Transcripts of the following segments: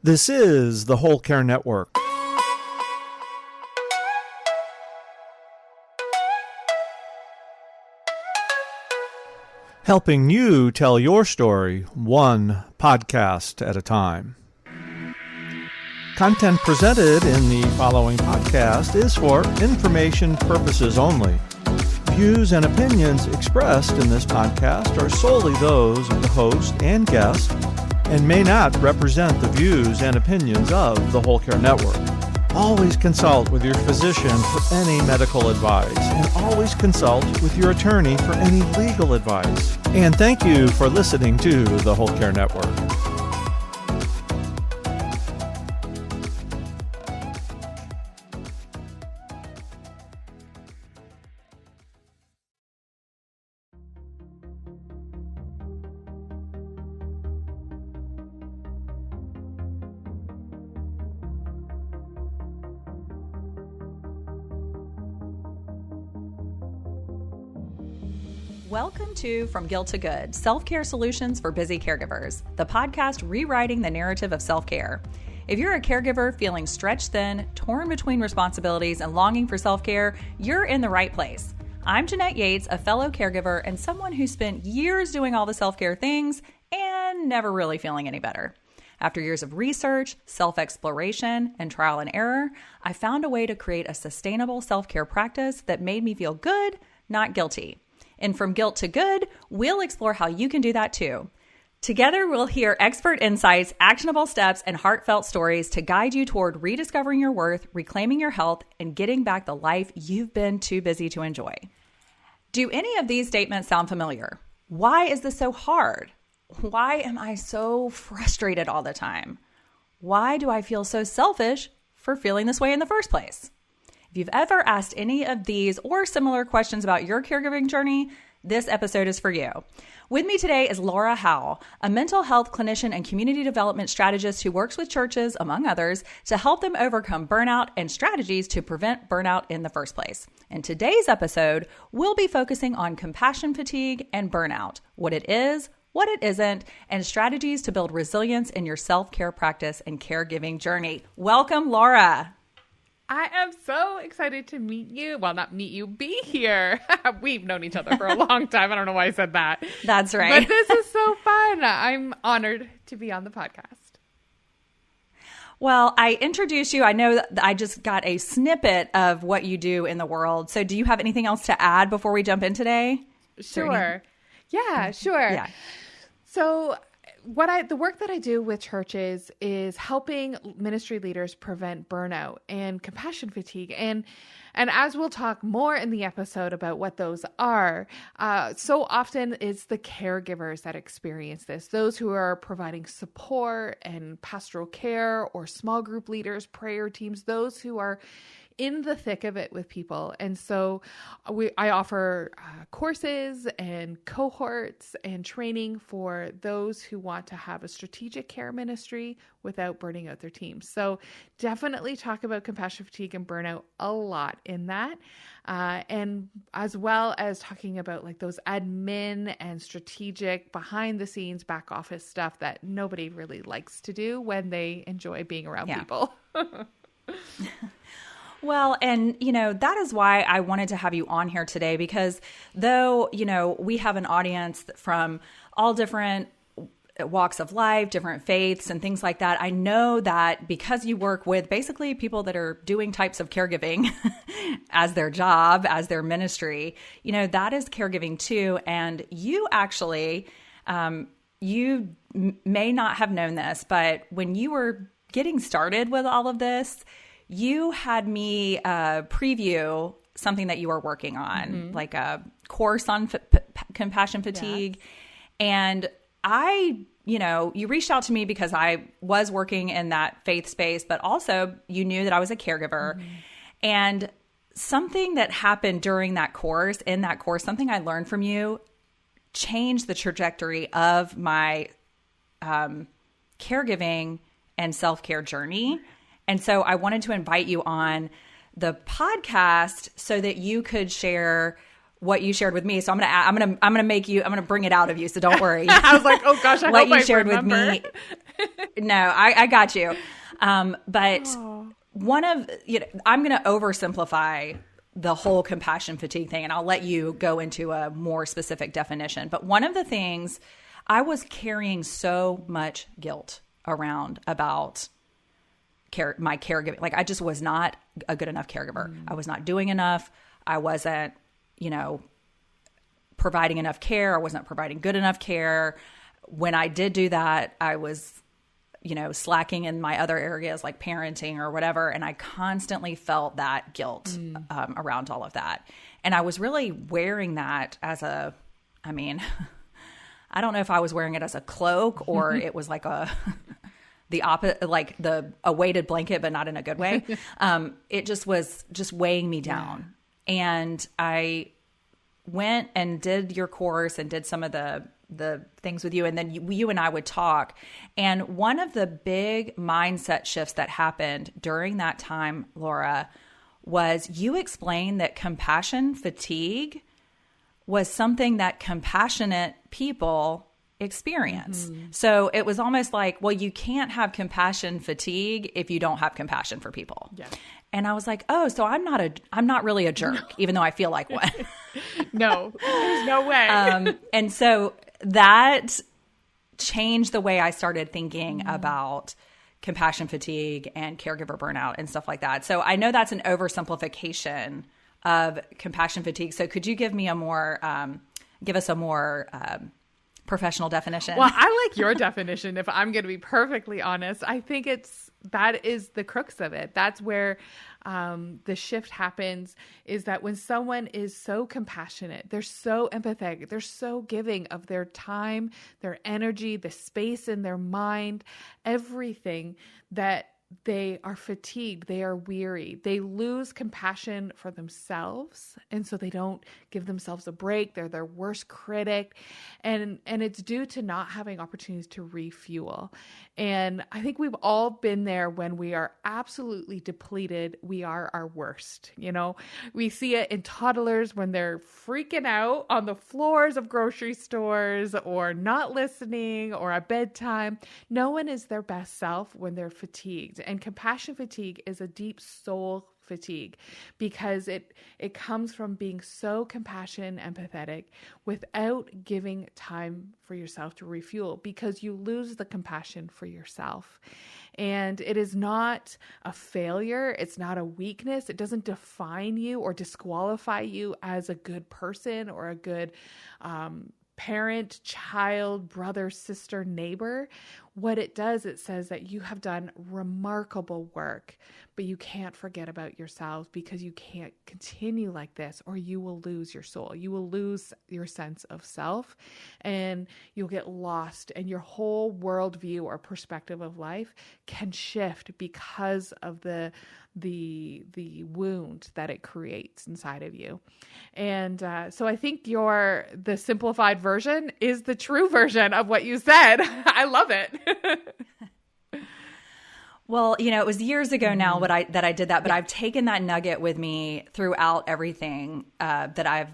This is the Whole Care Network. Helping you tell your story one podcast at a time. Content presented in the following podcast is for information purposes only. Views and opinions expressed in this podcast are solely those of the host and guest and may not represent the views and opinions of the Whole Care Network. Always consult with your physician for any medical advice, and always consult with your attorney for any legal advice. And thank you for listening to the Whole Care Network. Welcome to From Guilt to Good, Self-Care Solutions for Busy Caregivers, the podcast rewriting the narrative of self-care. If you're a caregiver feeling stretched thin, torn between responsibilities, and longing for self-care, you're in the right place. I'm Jeanette Yates, a fellow caregiver and someone who spent years doing all the self-care things and never really feeling any better. After years of research, self-exploration, and trial and error, I found a way to create a sustainable self-care practice that made me feel good, not guilty. And From Guilt to Good, we'll explore how you can do that too. Together, we'll hear expert insights, actionable steps, and heartfelt stories to guide you toward rediscovering your worth, reclaiming your health, and getting back the life you've been too busy to enjoy. Do any of these statements sound familiar? Why is this so hard? Why am I so frustrated all the time? Why do I feel so selfish for feeling this way in the first place? If you've ever asked any of these or similar questions about your caregiving journey, this episode is for you. With me today is Laura Howe, a mental health clinician and community development strategist who works with churches, among others, to help them overcome burnout and strategies to prevent burnout in the first place. In today's episode, we'll be focusing on compassion fatigue and burnout, what it is, what it isn't, and strategies to build resilience in your self-care practice and caregiving journey. Welcome, Laura. I am so excited to meet you. Well, not meet you, be here. We've known each other for a long time. I don't know why I said that. That's right. But this is so fun. I'm honored to be on the podcast. Well, I introduced you. I know that I just got a snippet of what you do in the world. So do you have anything else to add before we jump in today? Sure. Yeah, sure. Yeah. So the work that I do with churches is helping ministry leaders prevent burnout and compassion fatigue. And as we'll talk more in the episode about what those are, so often it's the caregivers that experience this, those who are providing support and pastoral care or small group leaders, prayer teams, those who are in the thick of it with people. And so I offer courses and cohorts and training for those who want to have a strategic care ministry without burning out their teams. So definitely talk about compassion fatigue and burnout a lot in that. And as well as talking about like those admin and strategic behind the scenes back office stuff that nobody really likes to do when they enjoy being around people. Well, and, that is why I wanted to have you on here today, because though, we have an audience from all different walks of life, different faiths and things like that, I know that because you work with basically people that are doing types of caregiving as their job, as their ministry, that is caregiving too. And you actually, you may not have known this, but when you were getting started with all of this, you had me preview something that you were working on, like a course on compassion fatigue. Yes. And you reached out to me because I was working in that faith space, but also you knew that I was a caregiver. And something that happened during that course, something I learned from you changed the trajectory of my caregiving and self-care journey. And so I wanted to invite you on the podcast so that you could share what you shared with me. So I'm gonna bring it out of you. So don't worry. I was like, oh gosh, I what hope you shared remember. with me. No, I got you. But I'm going to oversimplify the whole compassion fatigue thing, and I'll let you go into a more specific definition. But one of the things, I was carrying so much guilt around about my caregiving. Like, I just was not a good enough caregiver. I was not doing enough. I wasn't, providing enough care. I wasn't providing good enough care. When I did do that, I was, slacking in my other areas like parenting or whatever. And I constantly felt that guilt around all of that. And I was really wearing that as I don't know if I was wearing it as a cloak or it was like the opposite, like a weighted blanket, but not in a good way. It just was just weighing me down. Yeah. And I went and did your course and did some of the things with you. And then you and I would talk. And one of the big mindset shifts that happened during that time, Laura, was you explained that compassion fatigue was something that compassionate people experience. Mm-hmm. So it was almost like, well, you can't have compassion fatigue if you don't have compassion for people. Yeah. And I was like, oh, so I'm not really a jerk, even though I feel like one. No, there's no way. And so that changed the way I started thinking about compassion fatigue and caregiver burnout and stuff like that. So I know that's an oversimplification of compassion fatigue. So could you give me give us a more professional definition? Well, I like your definition. If I'm going to be perfectly honest, I think that is the crux of it. That's where the shift happens, is that when someone is so compassionate, they're so empathetic, they're so giving of their time, their energy, the space in their mind, everything, that they are fatigued, they are weary, they lose compassion for themselves, and so they don't give themselves a break. They're their worst critic, and it's due to not having opportunities to refuel. And I think we've all been there when we are absolutely depleted. We are our worst. We see it in toddlers when they're freaking out on the floors of grocery stores or not listening or at bedtime. No one is their best self when they're fatigued. And compassion fatigue is a deep soul fatigue, because it comes from being so compassionate and empathetic without giving time for yourself to refuel, because you lose the compassion for yourself. And it is not a failure. It's not a weakness. It doesn't define you or disqualify you as a good person or a good parent, child, brother, sister, neighbor. What it does, it says that you have done remarkable work, but you can't forget about yourselves, because you can't continue like this or you will lose your soul. You will lose your sense of self and you'll get lost, and your whole worldview or perspective of life can shift because of the wound that it creates inside of you. And so I think the simplified version is the true version of what you said. I love it. Well, it was years ago now that I did that, but I've taken that nugget with me throughout everything that I've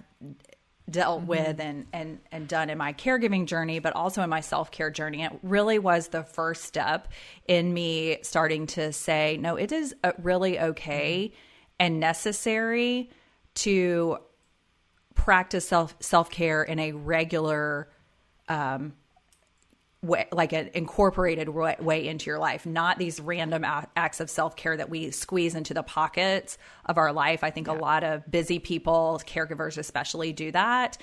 dealt with and done in my caregiving journey, but also in my self-care journey. It really was the first step in me starting to say, no, it is really okay and necessary to practice self-care in a regular way, like an incorporated way into your life, not these random acts of self-care that we squeeze into the pockets of our life. I think a lot of busy people, caregivers especially, do that.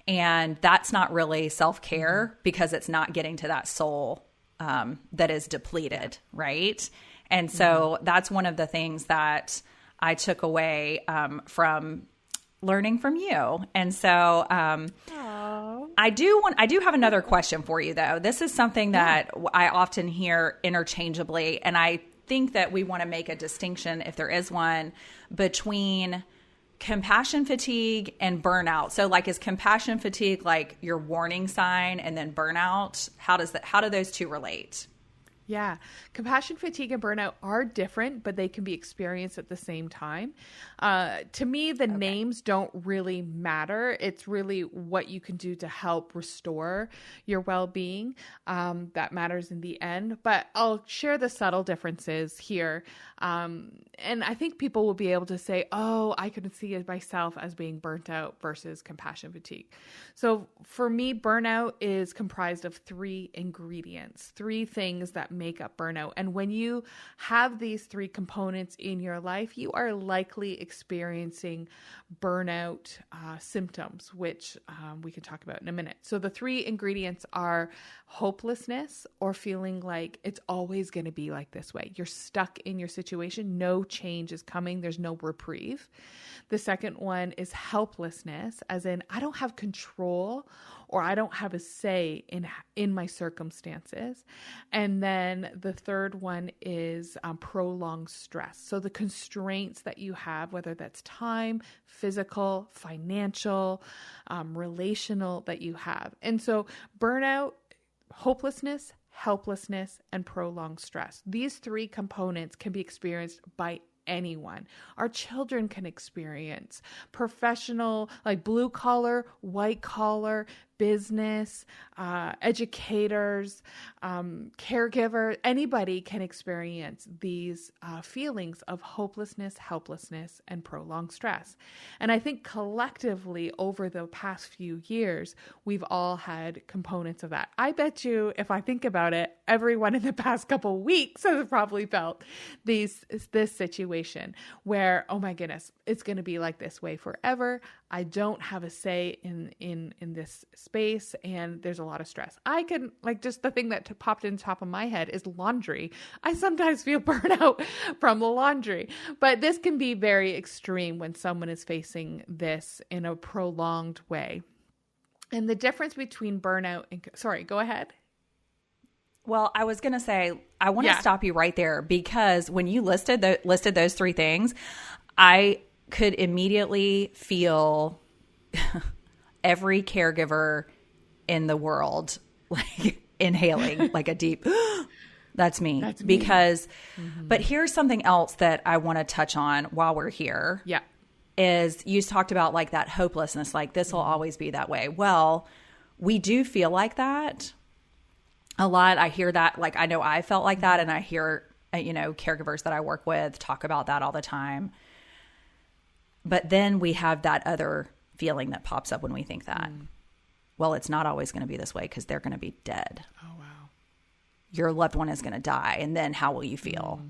And that's not really self-care, because it's not getting to that soul that is depleted, right? And so that's one of the things that I took away from learning from you. And so I do have another question for you, though. This is something that I often hear interchangeably, and I think that we want to make a distinction, if there is one, between compassion fatigue and burnout. So like, is compassion fatigue like your warning sign, and then burnout? How do those two relate? Yeah. Compassion fatigue and burnout are different, but they can be experienced at the same time. To me, the names don't really matter. It's really what you can do to help restore your well-being that matters in the end. But I'll share the subtle differences here. And I think people will be able to say, oh, I can see it myself as being burnt out versus compassion fatigue. So for me, burnout is comprised of 3 ingredients, 3 things that make up burnout. And when you have these 3 components in your life, you are likely experiencing burnout symptoms, which we can talk about in a minute. So the 3 ingredients are hopelessness, or feeling like it's always going to be like this way. You're stuck in your situation. No change is coming. There's no reprieve. The second one is helplessness, as in I don't have control or I don't have a say in my circumstances. And then the third one is prolonged stress. So the constraints that you have, whether that's time, physical, financial, relational, that you have. And so burnout, hopelessness, helplessness, and prolonged stress. These 3 components can be experienced by anyone. Our children can experience professional, like blue collar, white collar, business, educators, caregivers. Anybody can experience these feelings of hopelessness, helplessness, and prolonged stress. And I think collectively over the past few years, we've all had components of that. I bet you, if I think about it, everyone in the past couple weeks has probably felt this situation where, oh my goodness, it's going to be like this way forever. I don't have a say in this space, and there's a lot of stress. I can, like, just the thing that popped in the top of my head is laundry. I sometimes feel burnout from the laundry, but this can be very extreme when someone is facing this in a prolonged way. And the difference between burnout and, sorry, go ahead. Well, I was going to say, I want to stop you right there, because when you listed those 3 things, I could immediately feel every caregiver in the world like inhaling like a deep, that's me. That's me. Because, but here's something else that I want to touch on while we're here. Yeah. Is you talked about like that hopelessness, like this will always be that way. Well, we do feel like that a lot. I hear that, like, I know I felt like that, and I hear, caregivers that I work with talk about that all the time. But then we have that other feeling that pops up when we think that, well, it's not always going to be this way because they're going to be dead. Oh, wow. Your loved one is going to die. And then how will you feel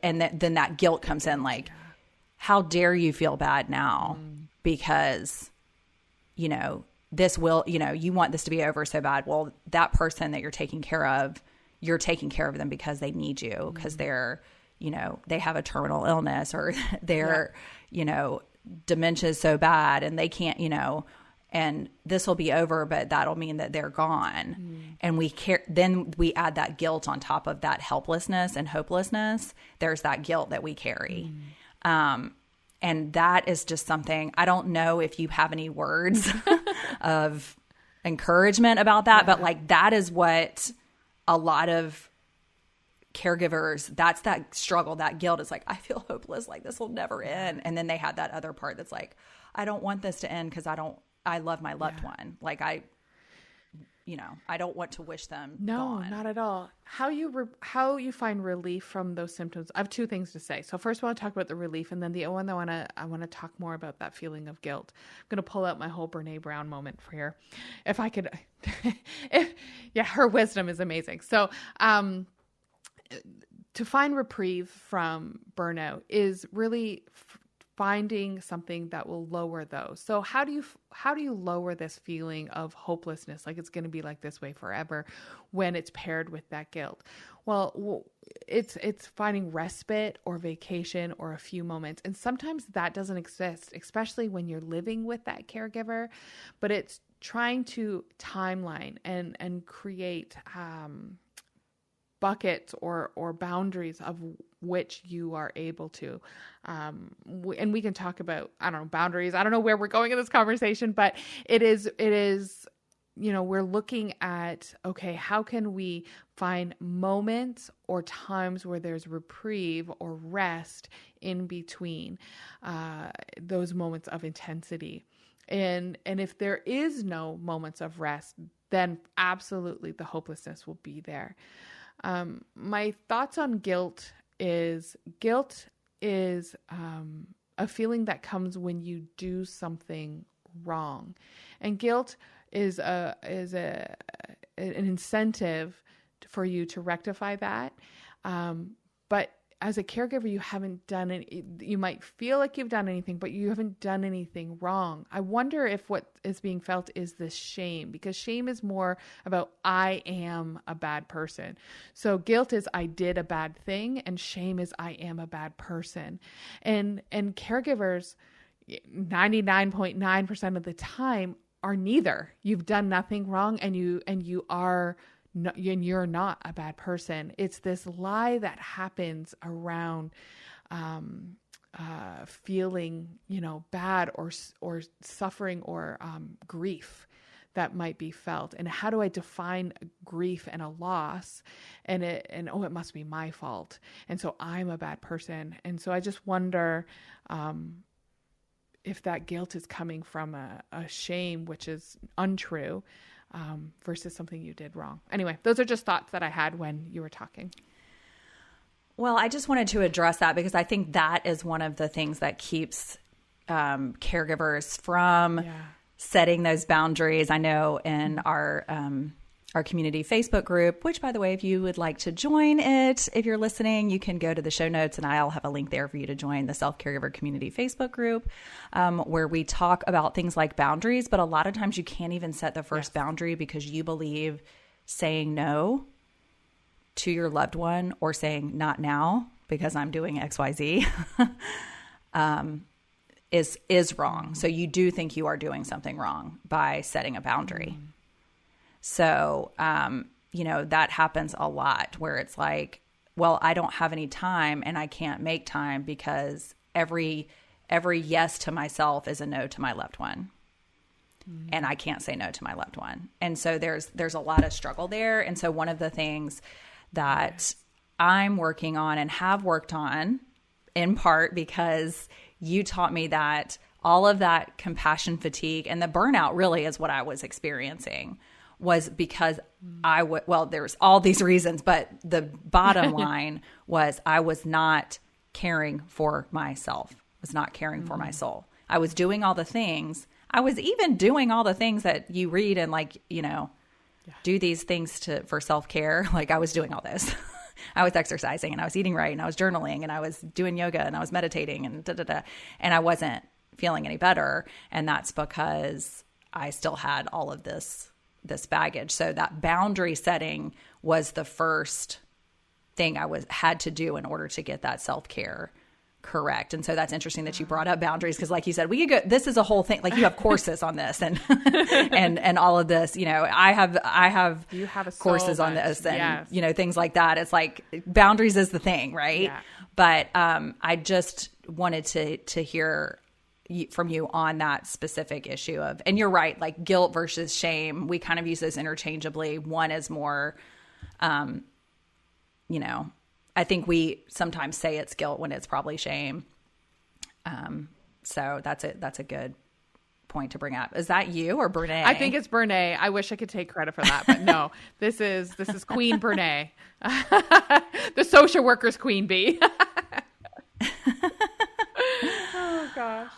and then that guilt comes in, like, how dare you feel bad now because, this will, you want this to be over so bad. Well, that person that you're taking care of them because they need you, because they're, they have a terminal illness, or they're, dementia is so bad and they can't, and this will be over, but that'll mean that they're gone. And then we add that guilt on top of that helplessness and hopelessness. There's that guilt that we carry. And that is just something, I don't know if you have any words of encouragement about that, but like that is what a lot of caregivers, that's that struggle, that guilt is like, I feel hopeless, like this will never end. And then they have that other part that's like, I don't want this to end because I love my loved one. Like I don't want to wish them gone. Not at all. How you find relief from those symptoms? I have 2 things to say. So first I want to talk about the relief, and then the one that I want to talk more about that feeling of guilt. I'm going to pull out my whole Brene Brown moment for here. If I could, her wisdom is amazing. So, to find reprieve from burnout is really finding something that will lower those. So how do you lower this feeling of hopelessness, like it's going to be like this way forever, when it's paired with that guilt? Well, it's finding respite or vacation or a few moments. And sometimes that doesn't exist, especially when you're living with that caregiver, but it's trying to timeline and create buckets or boundaries of which you are able to. And we can talk about, boundaries. I don't know where we're going in this conversation, but it is, we're looking at, okay, how can we find moments or times where there's reprieve or rest in between those moments of intensity. And if there is no moments of rest, then absolutely the hopelessness will be there. My thoughts on guilt is a feeling that comes when you do something wrong. And guilt is an incentive for you to rectify that. But as a caregiver, you haven't done it. You might feel like you've done anything, but you haven't done anything wrong. I wonder if what is being felt is this shame, because shame is more about I am a bad person. So guilt is I did a bad thing, and shame is I am a bad person. And caregivers, 99.9% of the time, are neither. You've done nothing wrong, and you're not a bad person. It's this lie that happens around feeling, bad or suffering or grief that might be felt. And how do I define grief and a loss? And it must be my fault. And so I'm a bad person. And so I just wonder if that guilt is coming from a shame, which is untrue, versus something you did wrong. Anyway, those are just thoughts that I had when you were talking. Well, I just wanted to address that because I think that is one of the things that keeps caregivers from setting those boundaries. I know in our community Facebook group, which, by the way, if you would like to join it, if you're listening, you can go to the show notes and I'll have a link there for you to join the Self-Caregiver Community Facebook group, where we talk about things like boundaries. But a lot of times you can't even set the first boundary because you believe saying no to your loved one or saying not now because I'm doing XYZ is wrong. So you do think you are doing something wrong by setting a boundary. So, that happens a lot where it's like, well, I don't have any time and I can't make time because every yes to myself is a no to my loved one. And I can't say no to my loved one. And so there's a lot of struggle there. And so one of the things that I'm working on and have worked on, in part because you taught me that all of that compassion fatigue and the burnout really is what I was experiencing, was because there's all these reasons, but the bottom line was I was not caring for myself, was not caring for my soul. I was doing all the things. I was even doing all the things that you read and do these things for self-care. Like I was doing all this. I was exercising and I was eating right and I was journaling and I was doing yoga and I was meditating and and I wasn't feeling any better. And that's because I still had all of this baggage. So that boundary setting was the first thing I had to do in order to get that self-care correct. And so that's interesting that you brought up boundaries, because like you said, we could go, this is a whole thing. Like you have courses on this and and all of this, I have you have courses on this and things like that. It's like boundaries is the thing, right? Yeah. But I just wanted to hear from you on that specific issue of, and you're right, like guilt versus shame, we kind of use those interchangeably. One is more, I think we sometimes say it's guilt when it's probably shame. So that's a good point to bring up. Is that you or Brene? I think it's Brene. I wish I could take credit for that, but no, this is Queen Brene, the social worker's queen bee. Oh gosh.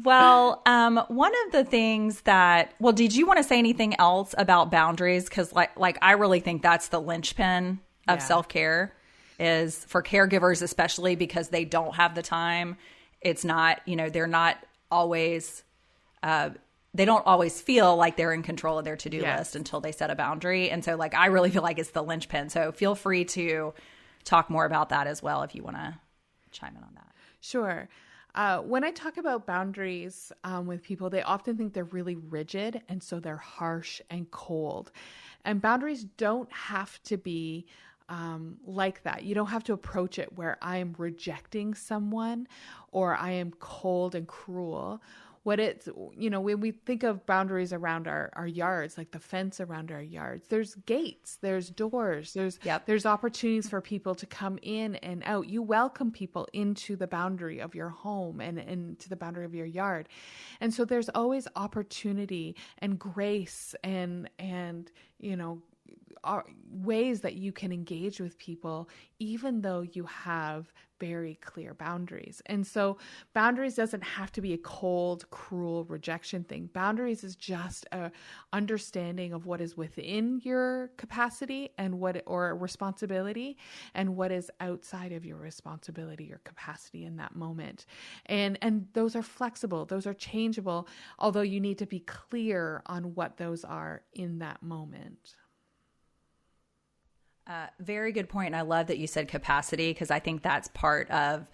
Well, one of the things did you want to say anything else about boundaries? Because like I really think that's the linchpin of self-care, is for caregivers, especially because they don't have the time. It's not, they're not always, they don't always feel like they're in control of their to-do list until they set a boundary. And so I really feel like it's the linchpin. So feel free to talk more about that as well if you want to chime in on that. Sure. When I talk about boundaries with people, they often think they're really rigid, and so they're harsh and cold. And boundaries don't have to be like that. You don't have to approach it where I am rejecting someone or I am cold and cruel. when we think of boundaries around our yards, like the fence around our yards, there's gates, there's doors, there's opportunities for people to come in and out. You welcome people into the boundary of your home and into the boundary of your yard. And so there's always opportunity and grace and ways that you can engage with people, even though you have very clear boundaries. And so boundaries doesn't have to be a cold, cruel rejection thing. Boundaries is just a understanding of what is within your capacity or responsibility, and what is outside of your responsibility or capacity in that moment. And those are flexible, those are changeable, although you need to be clear on what those are in that moment. Very good point. And I love that you said capacity, because I think that's part of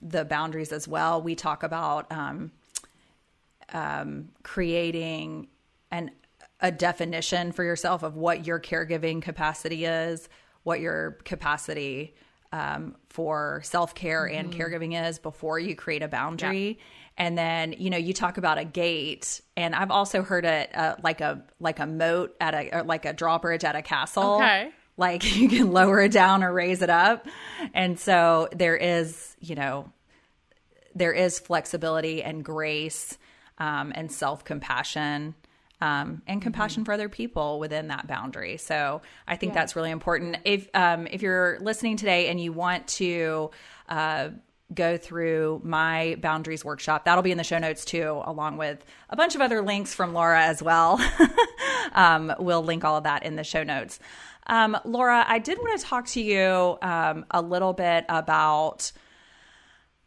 the boundaries as well. We talk about creating a definition for yourself of what your caregiving capacity is, what your capacity for self-care and caregiving is before you create a boundary. Yeah. And then, you talk about a gate, and I've also heard it like a moat or like a drawbridge at a castle. Okay. Like you can lower it down or raise it up. And so there is flexibility and grace and self-compassion and compassion for other people within that boundary. So I think that's really important. If you're listening today and you want to go through my boundaries workshop, that'll be in the show notes too, along with a bunch of other links from Laura as well. We'll link all of that in the show notes. Laura, I did want to talk to you a little bit about,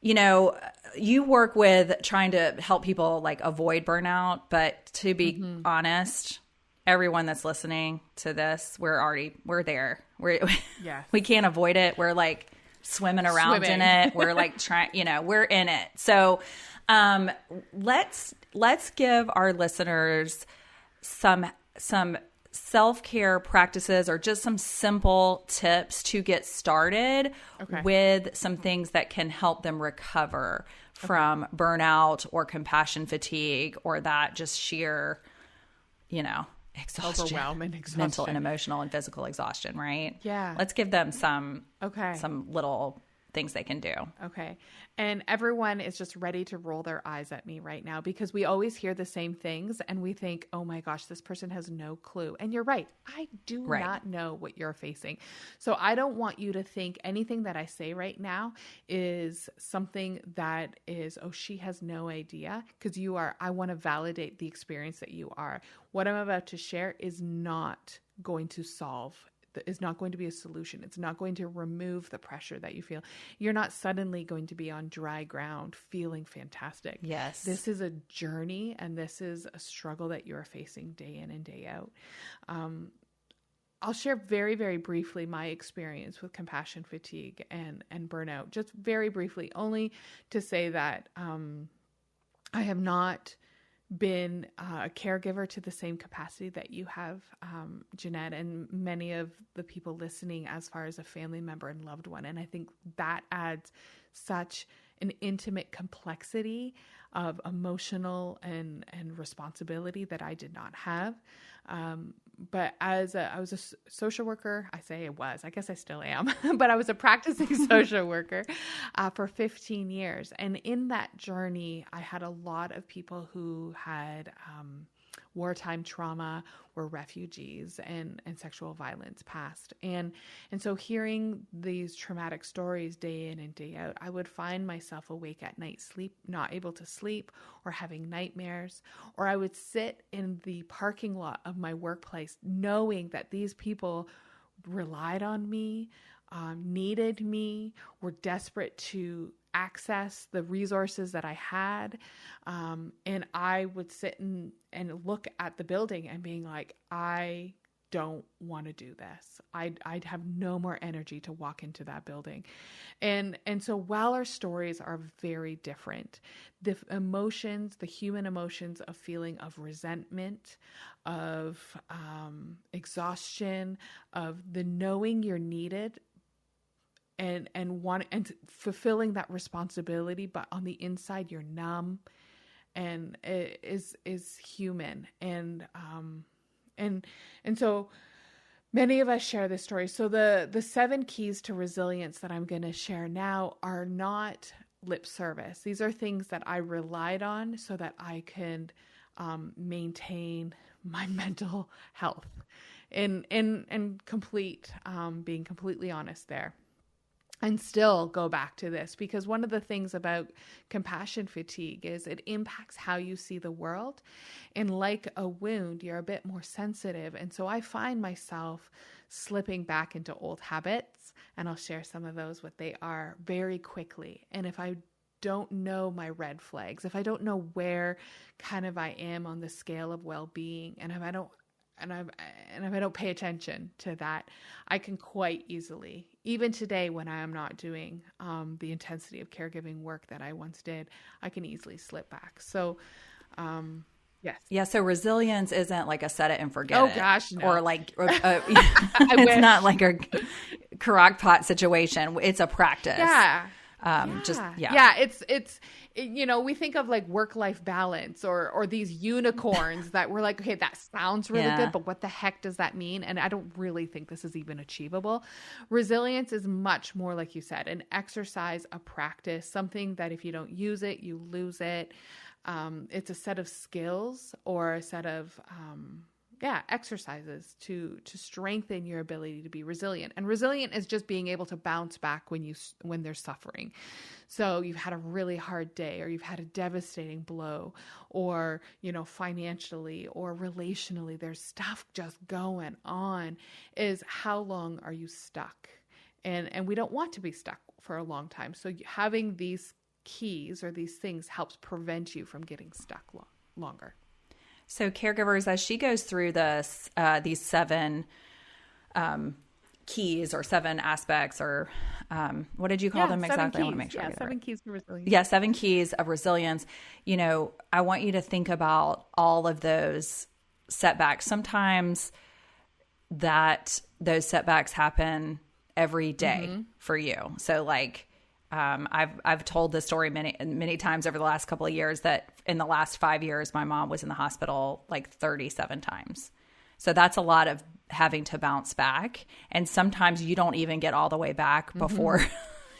you work with trying to help people like avoid burnout, but to be honest, everyone that's listening to this, we're there. We can't avoid it. We're like swimming around in it. We're like trying, we're in it. So let's give our listeners some self-care practices or just some simple tips to get started with some things that can help them recover from burnout or compassion fatigue, or that just sheer, exhaustion, overwhelming exhaustion, mental and emotional and physical exhaustion, right? Yeah. Let's give them some little things they can do. Okay. And everyone is just ready to roll their eyes at me right now, because we always hear the same things and we think, oh my gosh, this person has no clue. And you're right. I do not know what you're facing. So I don't want you to think anything that I say right now is something that is, oh, she has no idea, because I want to validate the experience that you are. What I'm about to share is not going to solve, is not going to be a solution. It's not going to remove the pressure that you feel. You're not suddenly going to be on dry ground feeling fantastic. Yes. This is a journey, and this is a struggle that you're facing day in and day out. I'll share very, very briefly my experience with compassion fatigue and burnout, just very briefly, only to say that I have not been a caregiver to the same capacity that you have, Jeanette, and many of the people listening as far as a family member and loved one. And I think that adds such an intimate complexity of emotional and responsibility that I did not have. But I was a social worker. I guess I still am, but I was a practicing social worker for 15 years. And in that journey, I had a lot of people who had wartime trauma, were refugees, and sexual violence past. And so hearing these traumatic stories day in and day out, I would find myself awake at night, not able to sleep, or having nightmares, or I would sit in the parking lot of my workplace knowing that these people relied on me, needed me, were desperate to access the resources that I had. And I would sit and look at the building and being like, I don't want to do this. I'd have no more energy to walk into that building. And so while our stories are very different, the emotions, the human emotions of feeling of resentment, of exhaustion, of the knowing you're needed, and fulfilling that responsibility, but on the inside you're numb and is human. And so many of us share this story. So the 7 keys to resilience that I'm going to share now are not lip service. These are things that I relied on so that I could maintain my mental health, and complete, being completely honest there. And still go back to this, because one of the things about compassion fatigue is it impacts how you see the world. And like a wound, you're a bit more sensitive. And so I find myself slipping back into old habits, and I'll share some of those, what they are, very quickly. And if I don't know my red flags, if I don't know where kind of I am on the scale of well-being, and if I don't pay attention to that, I can quite easily, even today when I am not doing the intensity of caregiving work that I once did, I can easily slip back. So, yes. Yeah. So resilience isn't like a set it and forget it. Oh gosh, no. Or like, it's not like a crock-pot situation. It's a practice. Yeah. It's we think of like work-life balance or these unicorns that we're like, okay, that sounds really good, but what the heck does that mean? And I don't really think this is even achievable. Resilience is much more, like you said, an exercise, a practice, something that if you don't use it, you lose it. It's a set of skills or a set of exercises to strengthen your ability to be resilient. And resilient is just being able to bounce back when there's suffering. So you've had a really hard day, or you've had a devastating blow, or, financially or relationally, there's stuff just going on. Is how long are you stuck? And we don't want to be stuck for a long time. So having these keys or these things helps prevent you from getting stuck longer. So caregivers, as she goes through this, these 7 keys or 7 aspects, or what did you call them exactly? Keys. I want to make sure. 7 keys to resilience. Yeah, 7 keys of resilience. I want you to think about all of those setbacks. Sometimes those setbacks happen every day for you. So like, I've told this story many times over the last couple of years that in the last 5 years, my mom was in the hospital like 37 times. So that's a lot of having to bounce back. And sometimes you don't even get all the way back before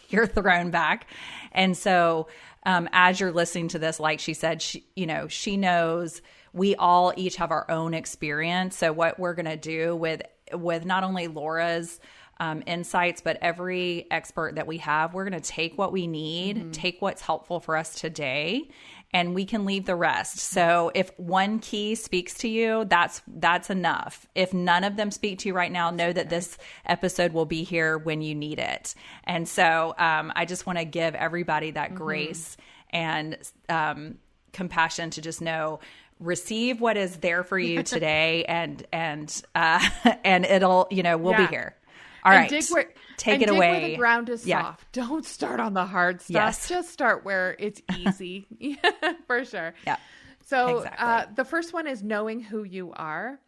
you're thrown back. And so, as you're listening to this, like she said, she knows we all each have our own experience. So what we're going to do with not only Laura's insights, but every expert that we have, we're going to take what we need, take what's helpful for us today, and we can leave the rest. So if one key speaks to you, that's enough. If none of them speak to you right now, know that this episode will be here when you need it. And so I just want to give everybody that grace and compassion to just know, receive what is there for you today, and it'll, we'll be here. All right. Take it away. Where the ground is soft. Don't start on the hard stuff. Yes. Just start where it's easy. For sure. Yeah. So exactly. The first one is knowing who you are.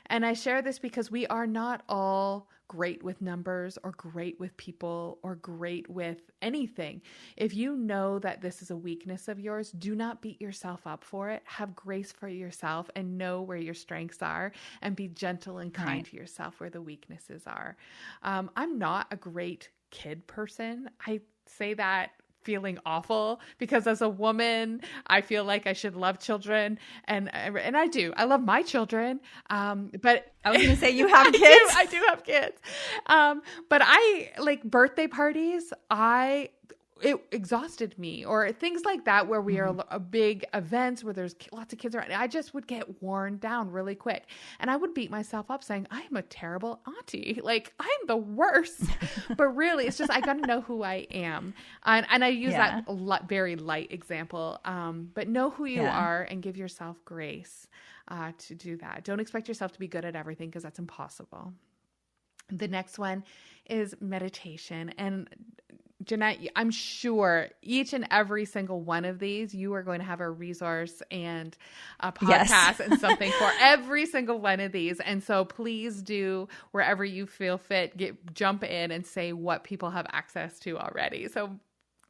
And I share this because we are not all great with numbers or great with people or great with anything. If you know that this is a weakness of yours, do not beat yourself up for it. Have grace for yourself and know where your strengths are, and be gentle and kind to yourself where the weaknesses are. I'm not a great kid person. I say that feeling awful because as a woman, I feel like I should love children, and I do. I love my children, but I was going to say, you have kids. I do have kids, but I like birthday parties. It exhausted me, or things like that where we are a big events where there's lots of kids around. I just would get worn down really quick, and I would beat myself up saying, I'm a terrible auntie. Like, I'm the worst. But really, it's just, I got to know who I am. And I use that very light example. But know who you are and give yourself grace to do that. Don't expect yourself to be good at everything, because that's impossible. The next one is meditation. And Jeanette, I'm sure each and every single one of these, you are going to have a resource and a podcast and something for every single one of these. And so please do, wherever you feel fit, jump in and say what people have access to already. So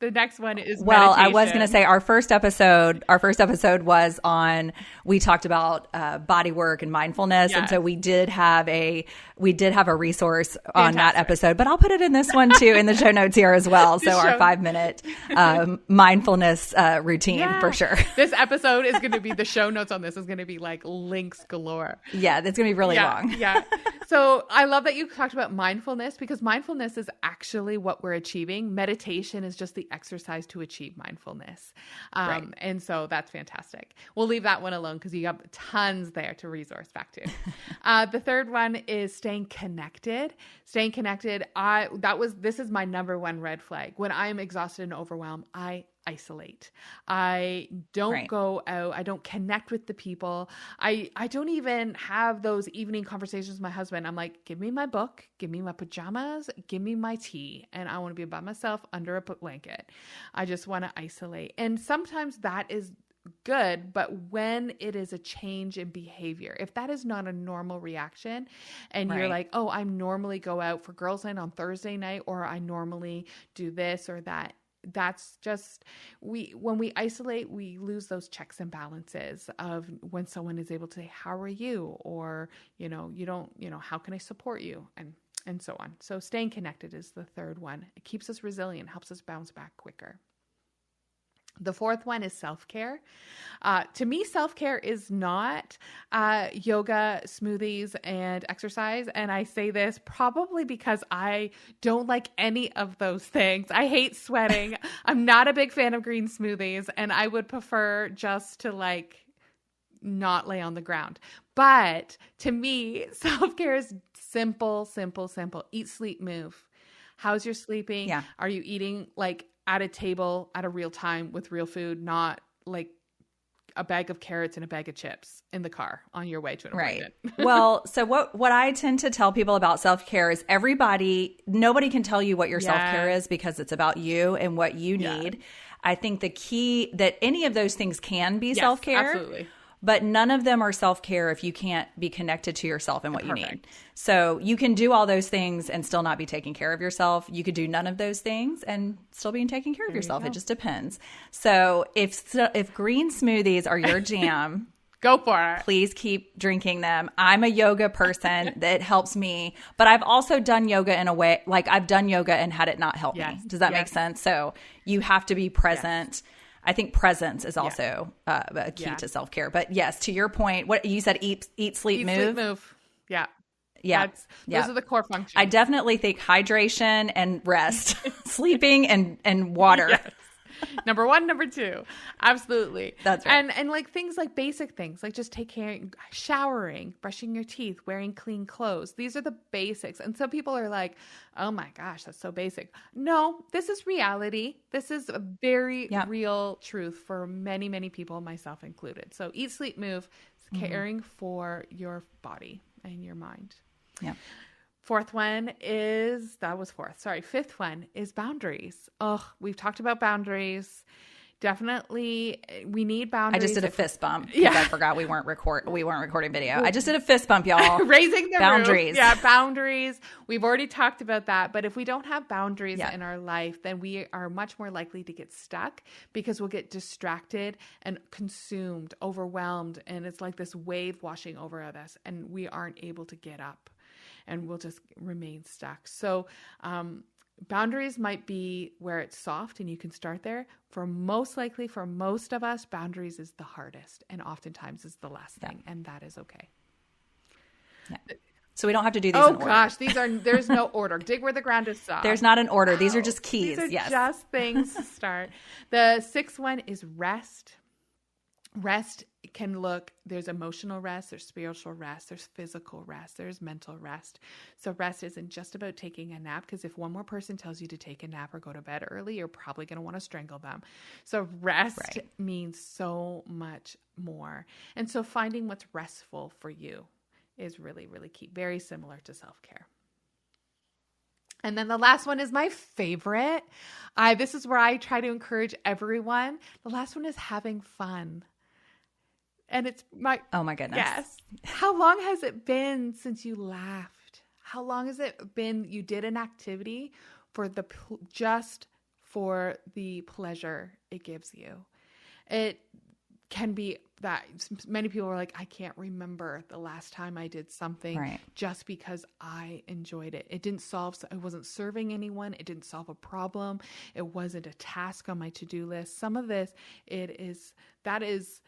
The next one is well, meditation. I was going to say our first episode was on, we talked about body work and mindfulness. Yes. And so we did have a resource on that episode, but I'll put it in this one too, in the show notes here as well. So our 5-minute mindfulness routine for sure. This episode is going to be, the show notes on this is going to be like links galore. Yeah, it's going to be really long. Yeah. So I love that you talked about mindfulness, because mindfulness is actually what we're achieving. Meditation is just the exercise to achieve mindfulness. Right. And so that's fantastic. We'll leave that one alone because you have tons there to resource back to. The third one is staying connected. Staying connected. This is my number one red flag. When I'm exhausted and overwhelmed, I isolate. I don't go out. I don't connect with the people. I don't even have those evening conversations with my husband. I'm like, give me my book, give me my pajamas, give me my tea. And I want to be by myself under a blanket. I just want to isolate. And sometimes that is good, but when it is a change in behavior, if that is not a normal reaction and you're like, oh, I normally go out for girls' night on Thursday night, or I normally do this or that, that's just, when we isolate, we lose those checks and balances of when someone is able to say, how are you? Or, how can I support you? And so on. So staying connected is the third one. It keeps us resilient, helps us bounce back quicker. The fourth one is self-care. To me, self-care is not yoga, smoothies, and exercise. And I say this probably because I don't like any of those things. I hate sweating. I'm not a big fan of green smoothies, and I would prefer just to not lay on the ground. But to me, self-care is simple. Eat, sleep, move. How's your sleeping? Yeah. Are you eating at a table at a real time with real food, not like a bag of carrots and a bag of chips in the car on your way to an appointment? Well, so what I tend to tell people about self-care is nobody can tell you what your self-care is, because it's about you and what you need. I think the key that any of those things can be self-care. Absolutely. But none of them are self-care if you can't be connected to yourself and what you need. So you can do all those things and still not be taking care of yourself. You could do none of those things and still be taking care of yourself. It just depends. So if green smoothies are your jam, go for it. Please keep drinking them. I'm a yoga person that helps me, but I've also done yoga in a way, I've done yoga and had it not help me. Does that make sense? So you have to be present. Yes. I think presence is also a key to self-care. But yes, to your point, what you said, eat, sleep, move. Sleep, move. Yeah. Yeah. Those are the core functions. I definitely think hydration and rest, sleeping and water. Yes. Number one, number two. Absolutely. That's right. And things like basic things, like just showering, brushing your teeth, wearing clean clothes. These are the basics. And some people are like, oh my gosh, that's so basic. No, this is reality. This is a very real truth for many, many people, myself included. So eat, sleep, move, caring for your body and your mind. Yeah. Fifth one is boundaries. Oh, we've talked about boundaries. Definitely, we need boundaries. I just did a fist bump because I forgot we weren't recording video. I just did a fist bump, y'all. Raising the boundaries. Roof. Yeah, boundaries. We've already talked about that. But if we don't have boundaries in our life, then we are much more likely to get stuck, because we'll get distracted and consumed, overwhelmed. And it's like this wave washing over us, and we aren't able to get up. And we'll just remain stuck. So boundaries might be where it's soft and you can start there. For most of us, boundaries is the hardest and oftentimes is the last thing. And that is okay. Yeah. So we don't have to do these in order. Oh gosh, there's no order. Dig where the ground is soft. There's not an order. These are just keys. These are just things to start. The sixth one is rest. Rest can there's emotional rest, there's spiritual rest, there's physical rest, there's mental rest. So rest isn't just about taking a nap, because if one more person tells you to take a nap or go to bed early, you're probably going to want to strangle them. So rest means so much more. And so finding what's restful for you is really, really key. Very similar to self-care. And then the last one is my favorite. This is where I try to encourage everyone. The last one is having fun. And it's oh my goodness. Yes. How long has it been since you laughed? How long has it been you did an activity just for the pleasure it gives you. It can be that many people are like, I can't remember the last time I did something just because I enjoyed it. It wasn't serving anyone. It didn't solve a problem. It wasn't a task on my to-do list. Some of this, that is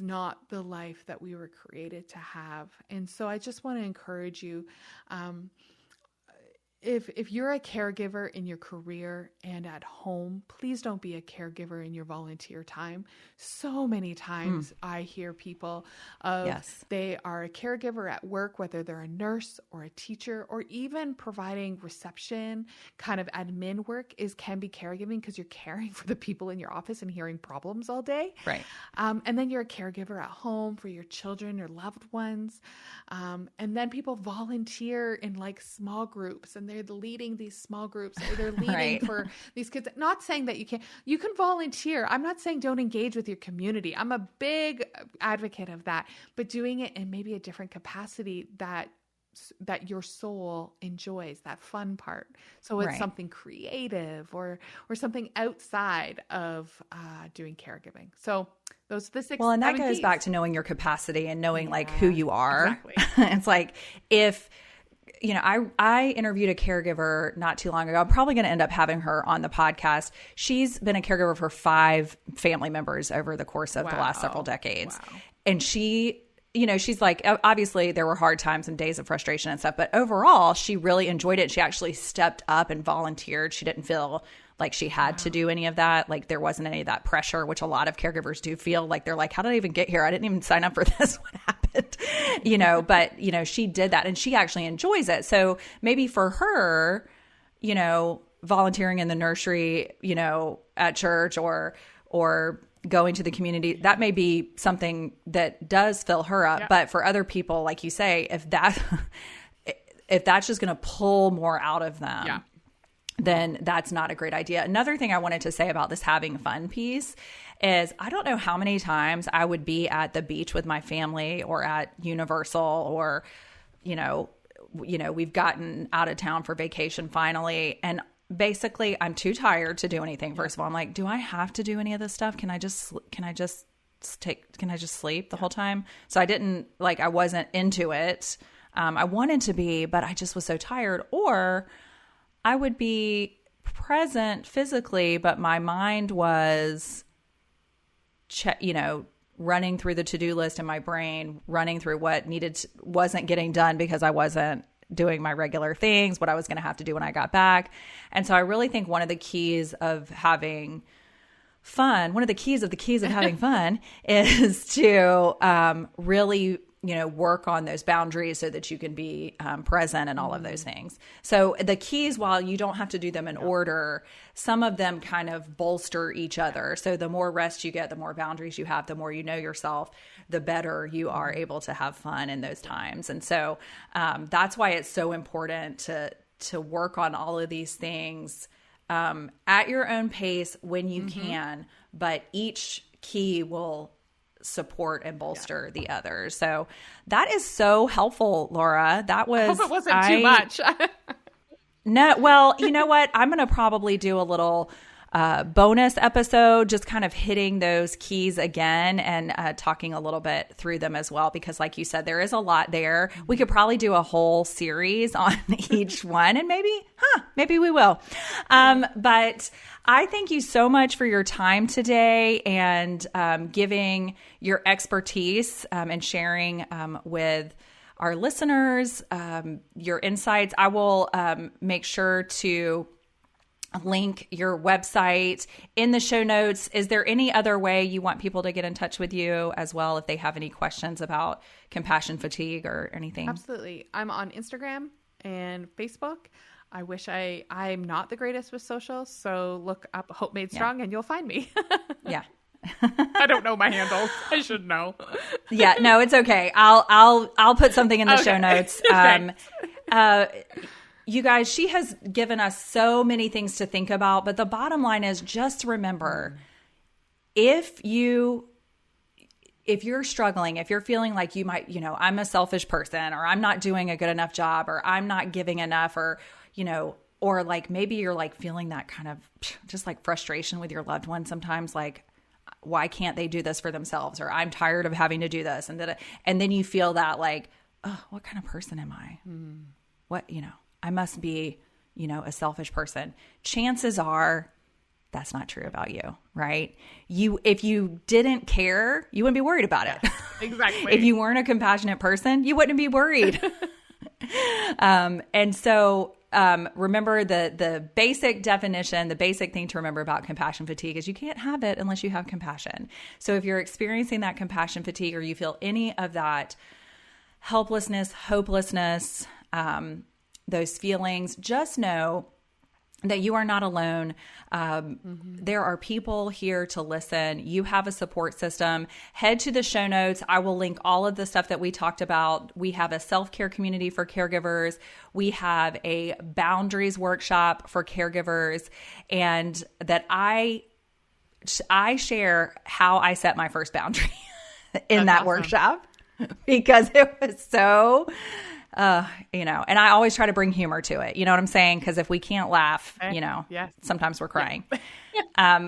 not the life that we were created to have. And so I just want to encourage you, if you're a caregiver in your career and at home, please don't be a caregiver in your volunteer time. So many times I hear people they are a caregiver at work, whether they're a nurse or a teacher, or even providing reception kind of admin work can be caregiving, because you're caring for the people in your office and hearing problems all day. Right. And then you're a caregiver at home for your children or loved ones. And then people volunteer in like small groups, and they're leading these small groups, or they're leading for these kids. Not saying that you can volunteer. I'm not saying don't engage with your community. I'm a big advocate of that, but doing it in maybe a different capacity that your soul enjoys, that fun part. So it's something creative or something outside of doing caregiving. So those are the 6. Well, and that goes back to knowing your capacity and knowing like who you are. Exactly. It's like I interviewed a caregiver not too long ago. I'm probably going to end up having her on the podcast. She's been a caregiver for 5 family members over the course of the last several decades. Wow. And she, she's like, obviously there were hard times and days of frustration and stuff, but overall she really enjoyed it. She actually stepped up and volunteered. She didn't feel like she had to do any of that. Like there wasn't any of that pressure, which a lot of caregivers do feel like. They're like, how did I even get here? I didn't even sign up for this. What happened? But she did that and she actually enjoys it. So maybe for her, volunteering in the nursery, at church or going to the community, that may be something that does fill her up. Yeah. But for other people, like you say, if that's just going to pull more out of them, then that's not a great idea. Another thing I wanted to say about this having fun piece is I don't know how many times I would be at the beach with my family or at Universal or, we've gotten out of town for vacation finally. And basically I'm too tired to do anything. First of all, I'm like, do I have to do any of this stuff? Can I just sleep the whole time? So I wasn't into it. I wanted to be, but I just was so tired. Or I would be present physically, but my mind was, running through the to-do list in my brain, running through what wasn't getting done because I wasn't doing my regular things, what I was going to have to do when I got back. And so I really think one of the keys of having fun, one of the keys of having fun is to really work on those boundaries so that you can be present and all of those things. So the keys, while you don't have to do them in order, some of them kind of bolster each other. So the more rest you get, the more boundaries you have, the more you know yourself, the better you are able to have fun in those times. And so that's why it's so important to work on all of these things at your own pace when you can, but each key will support and bolster the others. So that is so helpful, Laura. That was, I hope it wasn't too much. No, well, you know what? I'm going to probably do a little bonus episode, just kind of hitting those keys again and talking a little bit through them as well, because like you said, there is a lot there. We could probably do a whole series on each one, and maybe we will. But I thank you so much for your time today and giving your expertise and sharing with our listeners your insights. I will make sure to link your website in the show notes. Is there any other way you want people to get in touch with you as well if they have any questions about compassion fatigue or anything? Absolutely. I'm on Instagram and Facebook. I wish I'm not the greatest with social, so look up Hope Made Strong and you'll find me. Yeah. I don't know my handles. I should know. Yeah, no, it's okay. I'll put something in the show notes. You guys, she has given us so many things to think about, but the bottom line is just remember, if you're struggling, if you're feeling like you might, I'm a selfish person, or I'm not doing a good enough job, or I'm not giving enough, or, or like maybe you're like feeling that kind of just like frustration with your loved one sometimes, like, why can't they do this for themselves? Or I'm tired of having to do this. And then you feel that like, oh, what kind of person am I? What, I must be, a selfish person. Chances are that's not true about you, right? If you didn't care, you wouldn't be worried about it. Exactly. If you weren't a compassionate person, you wouldn't be worried. And so remember the basic definition, the basic thing to remember about compassion fatigue is you can't have it unless you have compassion. So if you're experiencing that compassion fatigue, or you feel any of that helplessness, hopelessness, those feelings, just know that you are not alone. There are people here to listen. You have a support system. Head to the show notes. I will link all of the stuff that we talked about. We have a self-care community for caregivers. We have a boundaries workshop for caregivers, and that I share how I set my first boundary in that workshop, because it was so... and I always try to bring humor to it. You know what I'm saying? Because if we can't laugh, yes. sometimes we're crying.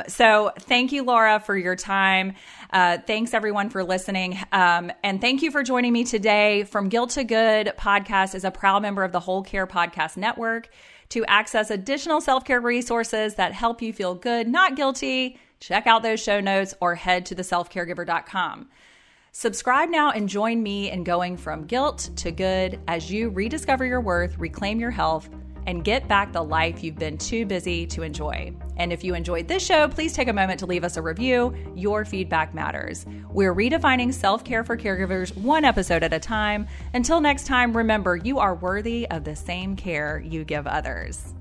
So thank you, Laura, for your time. Thanks everyone for listening. And thank you for joining me today. From Guilt to Good podcast is a proud member of the Whole Care Podcast Network. To access additional self-care resources that help you feel good, not guilty, check out those show notes or head to theselfcaregiver.com. Subscribe now and join me in going from guilt to good as you rediscover your worth, reclaim your health, and get back the life you've been too busy to enjoy. And if you enjoyed this show, please take a moment to leave us a review. Your feedback matters. We're redefining self-care for caregivers one episode at a time. Until next time, remember, you are worthy of the same care you give others.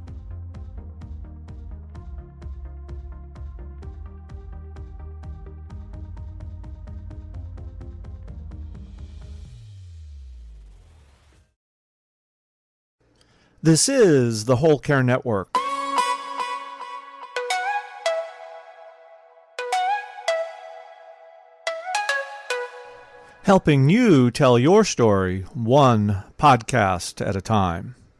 This is the Whole Care Network. Helping you tell your story one podcast at a time.